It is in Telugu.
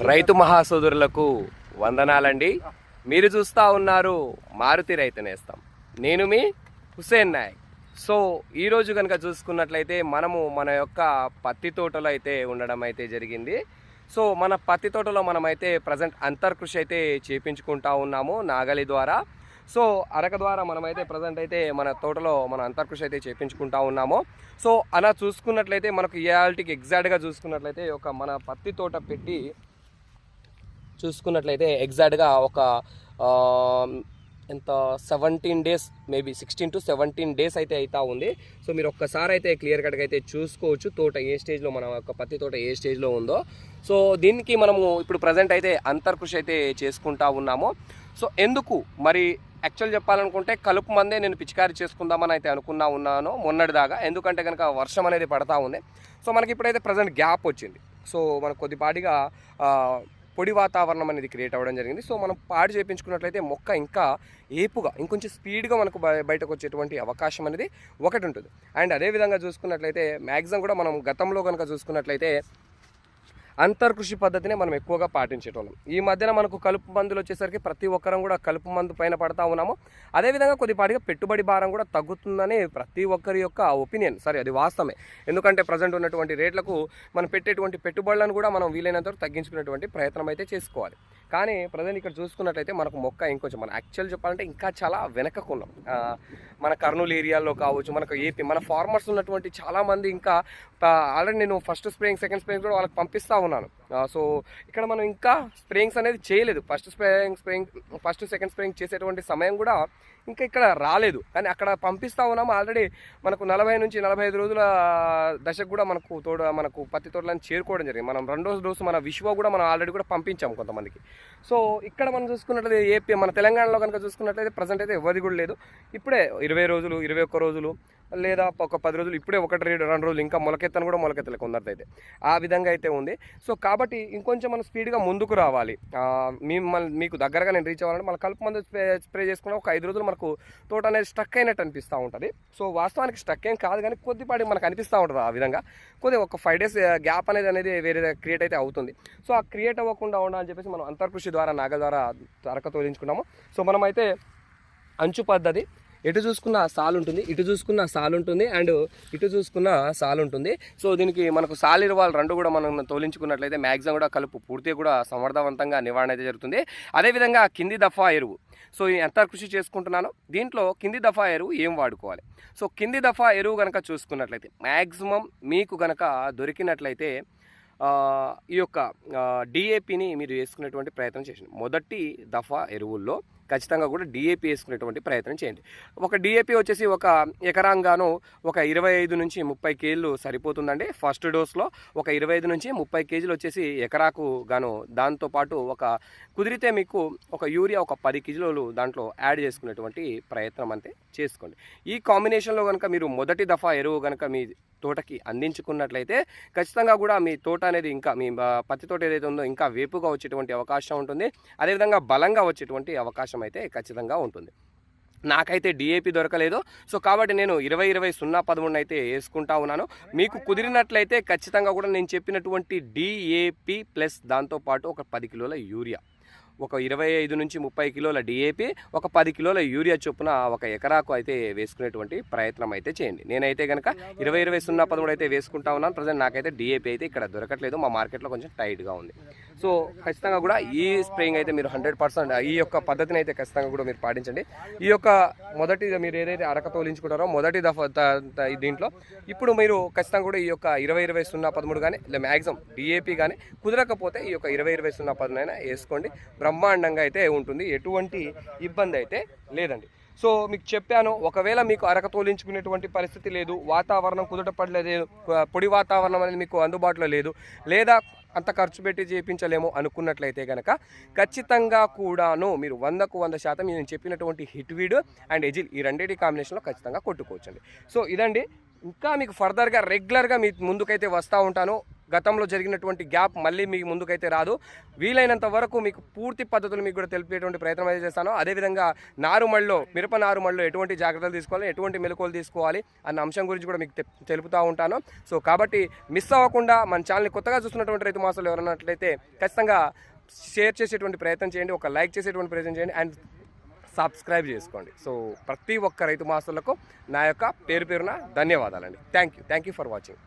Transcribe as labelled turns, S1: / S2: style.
S1: రైతు మహాసోదరులకు వందనాలండి. మీరు చూస్తూ ఉన్నారు మారుతి రైతు నేస్తం. నేను మీ హుసేన్ నాయక్. సో ఈరోజు కనుక చూసుకున్నట్లయితే మనము మన యొక్క పత్తి తోటలో అయితే ఉండడం అయితే జరిగింది. సో మన పత్తి తోటలో మనమైతే ప్రజెంట్ అంతర్కృషి అయితే చేపించుకుంటా ఉన్నాము నాగలి ద్వారా. సో అరక ద్వారా మనమైతే ప్రజెంట్ అయితే మన తోటలో మన అంతర్కృషి అయితే చేపించుకుంటా ఉన్నాము. సో అలా చూసుకున్నట్లయితే మనకు ఇయాల్టీకి ఎగ్జాక్ట్గా చూసుకున్నట్లయితే ఒక మన పత్తి తోట పెట్టి చూసుకున్నట్లయితే ఎగ్జాక్ట్గా ఒక ఎంత 17 డేస్, మేబీ 16 to 17 డేస్ అయితే అవుతా ఉంది. సో మీరు ఒక్కసారి అయితే క్లియర్ కట్గా అయితే చూసుకోవచ్చు తోట ఏ స్టేజ్లో, మన యొక్క పత్తి తోట ఏ స్టేజ్లో ఉందో. సో దీనికి మనము ఇప్పుడు ప్రజెంట్ అయితే అంతర్కృషి అయితే చేసుకుంటా ఉన్నాము. సో ఎందుకు మరి యాక్చువల్ చెప్పాలనుకుంటే కలుపు మందే నేను పిచికారీ చేసుకుందామని అయితే ఉన్నాను మొన్నటిదాకా. ఎందుకంటే కనుక వర్షం అనేది పడతా ఉంది. సో మనకి ఇప్పుడైతే ప్రజెంట్ గ్యాప్ వచ్చింది. సో మనకు కొద్దిపాటిగా పొడి వాతావరణం అనేది క్రియేట్ అవ్వడం జరిగింది. సో మనం పాడు చేయించుకున్నట్లయితే మొక్క ఇంకా ఏపుగా ఇంకొంచెం స్పీడ్గా మనకు బయటకు వచ్చేటువంటి అవకాశం అనేది ఒకటి ఉంటుంది. అండ్ అదేవిధంగా చూసుకున్నట్లయితే మ్యాక్సిమం కూడా మనం గతంలో కనుక చూసుకున్నట్లయితే అంతర్కృషి పద్ధతిని మనం ఎక్కువగా పాటించేటోళ్ళం. ఈ మధ్యన మనకు కలుపు మందులు వచ్చేసరికి ప్రతి ఒక్కరం కూడా కలుపు మందు పైన పడతా ఉన్నాము. అదేవిధంగా కొద్దిపాటిగా పెట్టుబడి భారం కూడా తగ్గుతుందని ప్రతి ఒక్కరి యొక్క ఒపీనియన్. సరే, అది వాస్తవమే. ఎందుకంటే ప్రజెంట్ ఉన్నటువంటి రేట్లకు మనం పెట్టేటువంటి పెట్టుబడులను కూడా మనం వీలైనంత వరకు తగ్గించుకునేటువంటి ప్రయత్నం అయితే చేసుకోవాలి. కానీ ప్రజెంట్ ఇక్కడ చూసుకున్నట్లయితే మనకు మొక్క ఇంకొంచెం, మనం యాక్చువల్ చెప్పాలంటే ఇంకా చాలా వెనకకున్నాం. మన కర్నూలు ఏరియాలో కావచ్చు, మనకు ఏపీ, మన ఫార్మర్స్ ఉన్నటువంటి చాలామంది ఇంకా ఆల్రెడీ నేను ఫస్ట్ స్ప్రేయింగ్, సెకండ్ స్ప్రేయింగ్ కూడా వాళ్ళకి పంపిస్తూ ఉన్నాను. సో ఇక్కడ మనం ఇంకా స్ప్రేయింగ్స్ అనేది చేయలేదు. ఫస్ట్ సెకండ్ స్ప్రేయింగ్ చేసేటువంటి సమయం కూడా ఇంకా ఇక్కడ రాలేదు. కానీ అక్కడ పంపిస్తూ ఉన్నాము. ఆల్రెడీ మనకు 40 నుంచి 45 రోజుల దశకు కూడా మనకు పత్తి తోటలను చేరుకోవడం జరిగింది. మనం 2వ డోసు మన విశ్వ కూడా మనం ఆల్రెడీ కూడా పంపించాము కొంతమందికి. సో ఇక్కడ మనం చూసుకున్నట్లయితే ఏపీ, మన తెలంగాణలో కనుక చూసుకున్నట్లయితే ప్రజెంట్ అయితే ఎవరిది కూడా లేదు. ఇప్పుడే 20 రోజులు, 21 రోజులు, లేదా ఒక 10 రోజులు, ఇప్పుడే 1-2 రోజులు, ఇంకా మొలకెత్తను కూడా మొలకెత్తలే కొందరిదైతే. ఆ విధంగా అయితే ఉంది. సో కాబట్టి ఇంకొంచెం మనం స్పీడ్గా ముందుకు రావాలి. మీకు దగ్గరగా నేను రీచ్ అవ్వాలంటే మన కలుపు మందు స్ప్రే చేసుకున్న ఒక 5 రోజులు మనకు తోట అనేది స్టక్ అయినట్టు అనిపిస్తూ ఉంటుంది. సో వాస్తవానికి స్టక్ ఏం కాదు, కానీ కొద్దిపాటి మనకు అనిపిస్తూ ఉంటుంది. ఆ విధంగా ఒక 5 డేస్ గ్యాప్ అనేది వేరే క్రియేట్ అయితే అవుతుంది. సో ఆ క్రియేట్ అవ్వకుండా ఉండాలని చెప్పేసి మనం అంతర్కృషి ద్వారా, నాగల ద్వారా అరక తోలించుకున్నాము. సో మనమైతే అంచు పద్ధతి, ఎటు చూసుకున్న సాలు ఉంటుంది, ఇటు చూసుకున్న సాలు ఉంటుంది, అండ్ ఇటు చూసుకున్న సాలు ఉంటుంది. సో దీనికి మనకు సాలిరువాలు 2 కూడా మనం తోలించుకున్నట్లయితే మ్యాక్సిమం కూడా కలుపు పూర్తిగా కూడా సమర్థవంతంగా నివారణ అయితే జరుగుతుంది. అదేవిధంగా కింది దఫా ఎరువు, సో ఎంత కృషి చేసుకుంటున్నానో దీంట్లో కింది దఫా ఎరువు ఏం వాడుకోవాలి. సో కింది దఫా ఎరువు కనుక చూసుకున్నట్లయితే మ్యాక్సిమం మీకు కనుక దొరికినట్లయితే ఈ యొక్క డిఏపిని మీరు వేసుకునేటువంటి ప్రయత్నం చేయండి. మొదటి దఫా ఎరువుల్లో ఖచ్చితంగా కూడా డిఏపి వేసుకునేటువంటి ప్రయత్నం చేయండి. ఒక డిఏపి వచ్చేసి ఒక ఎకరాంగాను ఒక 25 నుంచి 30 కేజీలు సరిపోతుందండి. ఫస్ట్ డోస్లో ఒక 25 నుంచి 30 కేజీలు వచ్చేసి ఎకరాకు గాను. దాంతోపాటు కుదిరితే మీకు ఒక యూరియా ఒక 10 కేజీలు దాంట్లో యాడ్ చేసుకునేటువంటి ప్రయత్నం అంతే చేసుకోండి. ఈ కాంబినేషన్లో కనుక మీరు మొదటి దఫా ఎరువు కనుక మీ తోటకి అందించుకున్నట్లయితే ఖచ్చితంగా కూడా మీ తోట అనేది, ఇంకా మీ పత్తి తోట ఏదైతే ఉందో ఇంకా వేపుగా వచ్చేటువంటి అవకాశం ఉంటుంది. అదేవిధంగా బలంగా వచ్చేటువంటి అవకాశం అయితే ఖచ్చితంగా ఉంటుంది. నాకైతే డిఏపి దొరకలేదు. సో కాబట్టి నేను 20-20-0-13 అయితే వేసుకుంటా ఉన్నాను. మీకు కుదిరినట్లయితే ఖచ్చితంగా కూడా నేను చెప్పినటువంటి డిఏపి ప్లస్ దాంతోపాటు ఒక 10 కిలోల యూరియా, ఒక 25 నుంచి 30 కిలోల డిఏపి, ఒక 10 కిలోల యూరియా చొప్పున ఒక ఎకరాకు అయితే వేసుకునేటువంటి ప్రయత్నం అయితే చేయండి. నేనైతే కనుక 20-20-0-13 అయితే వేసుకుంటా ఉన్నాను. ప్రజెంట్ నాకైతే డిఏపి అయితే ఇక్కడ దొరకట్లేదు, మా మార్కెట్లో కొంచెం టైట్గా ఉంది. సో ఖచ్చితంగా కూడా ఈ స్ప్రేయింగ్ అయితే మీరు 100% ఈ యొక్క పద్ధతిని అయితే ఖచ్చితంగా కూడా మీరు పాటించండి. ఈ యొక్క మొదటి మీరు ఏదైతే అరక తోలించుకుంటారో మొదటి దఫా దీంట్లో ఇప్పుడు మీరు ఖచ్చితంగా కూడా ఈ యొక్క 20-20-0-13 కానీ మ్యాక్సిమం డిఏపి కానీ, కుదరకపోతే ఈ యొక్క 20-20-0-13 అయినా వేసుకోండి. బ్రహ్మాండంగా అయితే ఉంటుంది, ఎటువంటి ఇబ్బంది అయితే లేదండి. సో మీకు చెప్పాను, ఒకవేళ మీకు అరక తోలించుకునేటువంటి పరిస్థితి లేదు, వాతావరణం కుదరపడలేదు, పొడి వాతావరణం అనేది మీకు అందుబాటులో లేదు, లేదా అంత ఖర్చు పెట్టి చేయించలేము అనుకున్నట్లయితే కనుక ఖచ్చితంగా కూడాను మీరు 100% నేను చెప్పినటువంటి హిట్వీడ్ అండ్ ఎజిల్ ఈ రెండింటి కాంబినేషన్లో ఖచ్చితంగా కొట్టుకోవచ్చండి. సో ఇదండి. ఇంకా మీకు ఫర్దర్గా రెగ్యులర్గా మీ ముందుకైతే వస్తూ ఉంటాను. గతంలో జరిగినటువంటి గ్యాప్ మళ్ళీ మీకు ముందుకైతే రాదు. వీలైనంత వరకు మీకు పూర్తి పద్ధతులు మీకు కూడా తెలిపేటువంటి ప్రయత్నం అయితే చేస్తాను. అదేవిధంగా నారుమడిలో, మిరప నారుమడిలో ఎటువంటి జాగ్రత్తలు తీసుకోవాలి, ఎటువంటి మెలకువలు తీసుకోవాలి అన్న అంశం గురించి కూడా మీకు తెలుపుతూ ఉంటాను. సో కాబట్టి మిస్ అవ్వకుండా మన ఛానల్ని కొత్తగా చూస్తున్నటువంటి రైతు మాసాలు ఎవరన్నట్లయితే ఖచ్చితంగా షేర్ చేసేటువంటి ప్రయత్నం చేయండి, ఒక లైక్ చేసేటువంటి ప్రయత్నం చేయండి అండ్ సబ్స్క్రైబ్ చేసుకోండి. సో ప్రతి ఒక్క రైతు మాసాలకు నా యొక్క పేరున ధన్యవాదాలండి. Thank you for watching.